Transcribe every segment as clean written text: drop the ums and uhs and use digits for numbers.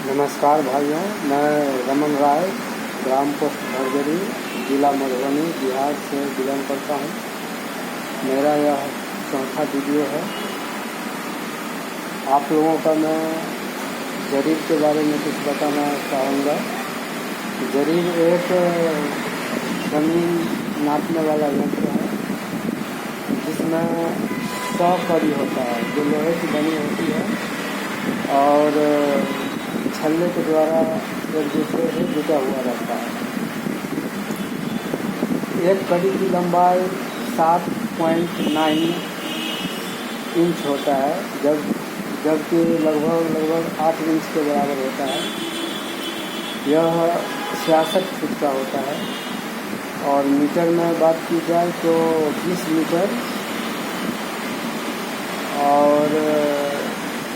नमस्कार भाइयों, मैं रमन राय, ग्राम पोस्ट भरजरी, जिला मधुबनी, बिहार से बिलोंग करता हूँ। मेरा यह चौथा वीडियो है। आप लोगों का मैं जरीब के बारे में कुछ बताना चाहूँगा। जरीब एक ज़मीन नापने वाला यंत्र है जिसमें 100 कड़ी होता है जो लोहे की बनी होती है और छल्ले के द्वारा एक दूसरे से जुटा हुआ रहता है। एक कड़ी की लंबाई 7.9 इंच होता है जबकि लगभग 8 इंच के बराबर होता है। यह 66 फुट का होता है और मीटर में बात की जाए तो 20 मीटर और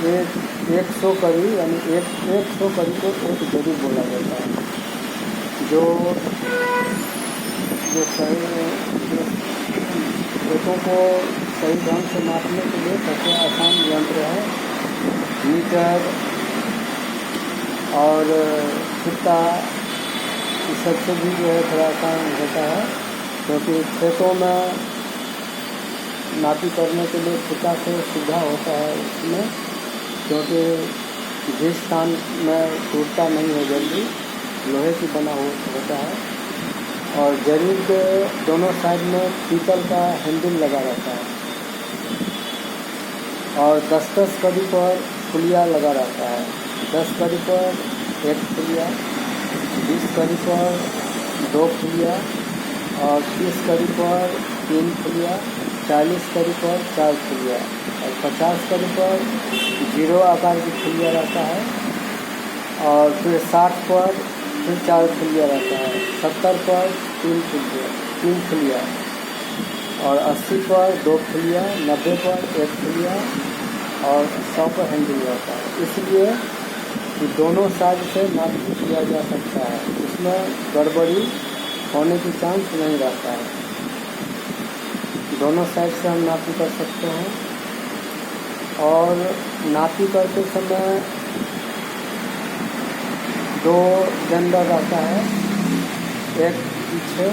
100 कड़ी यानी 100 कड़ी को एक जरीब बोला जाता है। जो खेतों को सही ढंग से नापने के लिए सबसे आसान यंत्र है मीटर और फुट्टा। इस सबसे भी जो है थोड़ा आसान होता है क्योंकि खेतों में नापी करने के लिए फुट्टा से सुविधा होता है इसमें, क्योंकि जिस स्थान में टूटता नहीं है जल्दी, लोहे की बना होता है। और जरीब के दोनों साइड में पीतल का हैंडल लगा रहता है और 10-10 कड़ी पर फुलिया लगा रहता है। 10 कड़ी पर 1 फुलिया, 20 कड़ी पर 2 फुलिया और 30 कड़ी पर 3 फुलिया, 40 कड़ी पर 4 फुलिया और 50 कड़ी पर 0 आकार की फुलिया रहता है और फिर 60 पर फिर 4 फुलिया रहता है, 70 पर 3 फुलिया और 80 पर 2 फुलिया, 90 पर 1 फुलिया और 100 पर हैंडल रहता है। इसलिए कि दोनों साइड से नापी किया जा सकता है, इसमें गड़बड़ी होने की चांस नहीं रहता है। दोनों साइड से हम नापी कर सकते हैं और नापी करते समय 2 डंडा रहता है, एक पीछे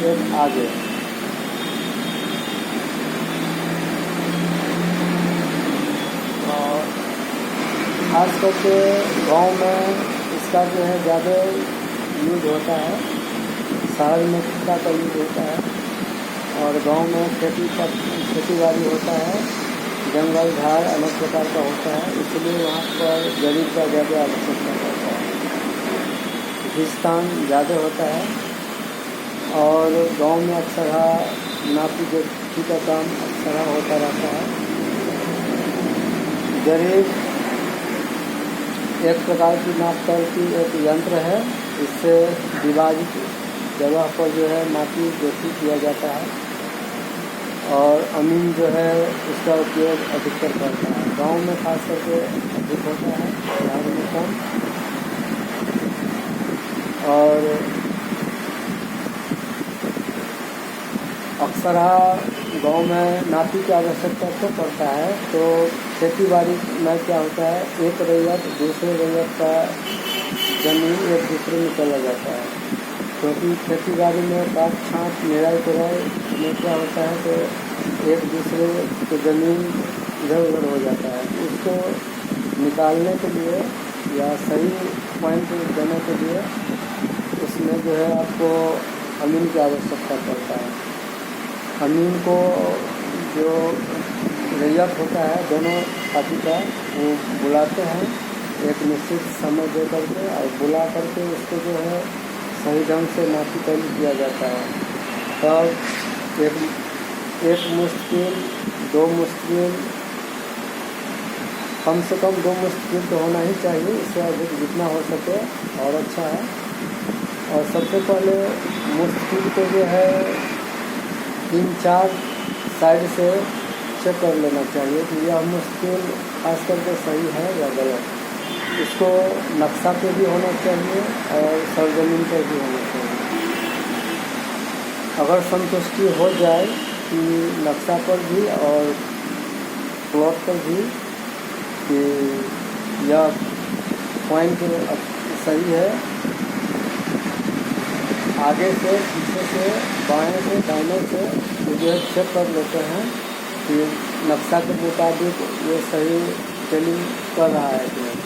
एक आगे। और खास करके गांव में इसका जो है ज़्यादा यूज होता है, शहर में फुट्टा का यूज होता है और गांव में खेती बाड़ी होता है, जंगल झाड़ अनेक प्रकार का होता है, इसलिए वहाँ पर जरीब का ज़्यादा आवश्यकता होता है। विस्तान ज़्यादा होता है और गांव में अक्सर नापी जोखी का काम अक्सर होता रहता है। जरीब एक प्रकार की नापतोल की एक यंत्र है, इससे विभाजित जगह पर जो है नापी जोखी किया जाता है और अमीन जो है उसका उपयोग अधिकतर करता है। गांव में खास करके अधिक होता है, शहर में कम। और अक्सर गांव में नापी की आवश्यकता तो पड़ता है, तो खेती बाड़ी में क्या होता है, एक रैयत दूसरे रैयत का जमीन एक दूसरे में चला जाता है, क्योंकि खेती बाड़ी में काट छाँट निराई कोराई में क्या होता है तो एक दूसरे की ज़मीन इधर उधर हो जाता है। उसको निकालने के लिए या सही पॉइंट देने के लिए उसमें जो है आपको अमीन की आवश्यकता पड़ता है। अमीन को जो रैयत होता है दोनों पार्टी का, वो बुलाते हैं एक निश्चित समय दे करके और बुला करके उसको जो है सही ढंग से नापी तैयार किया जाता है। तब एक मुश्किल 2 मुश्किल, कम से कम 2 मुश्किल तो होना ही चाहिए, इससे अधिक जितना हो सके और अच्छा है। और सबसे पहले मुश्किल को जो है 3-4 साइड से चेक कर लेना चाहिए कि यह मुश्किल खास करके सही है या गलत। इसको नक्शा पे भी होना चाहिए और सरजमीन पर भी होना चाहिए। अगर संतुष्टि हो जाए कि नक्शा पर भी और प्लॉट पर भी कि यह पॉइंट सही है। आगे से, पीछे से, बाएं से, दाहिने से ये जो है चेक कर लेते हैं कि नक्शा के मुताबिक ये सही टेलिंग कर रहा है कि नहीं।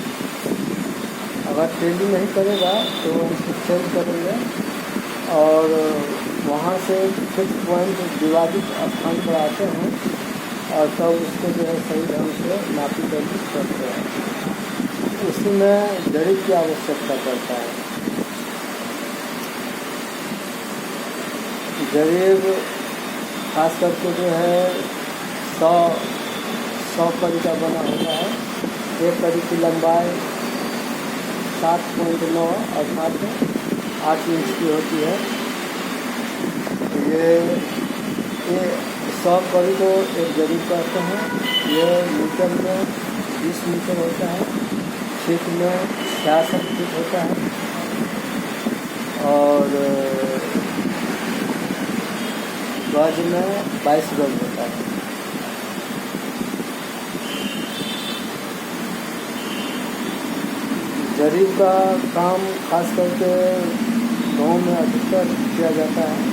अगर टेलिंग नहीं करेगा तो उसको चेंज करेंगे और वहाँ से फिक्स पॉइंट विवादित स्थान पर आते हैं और तब उसको जो है सही ढंग से नापी टेलिंग करते हैं। उसमें जरिब की आवश्यकता पड़ता है। जरिब खास करके जो है 100 कड़ी का बना होता है। एक कड़ी की लंबाई 7.9 अर्थात 8 इंच की होती है। ये 100 कड़ी को एक जरिब कहते हैं। ये मीटर में 20 मीटर होता है, फीट में 66 फीट होता है और गज में 22 गज होता है। जरिब का काम खास करके गाँव में अधिकतर किया जाता है।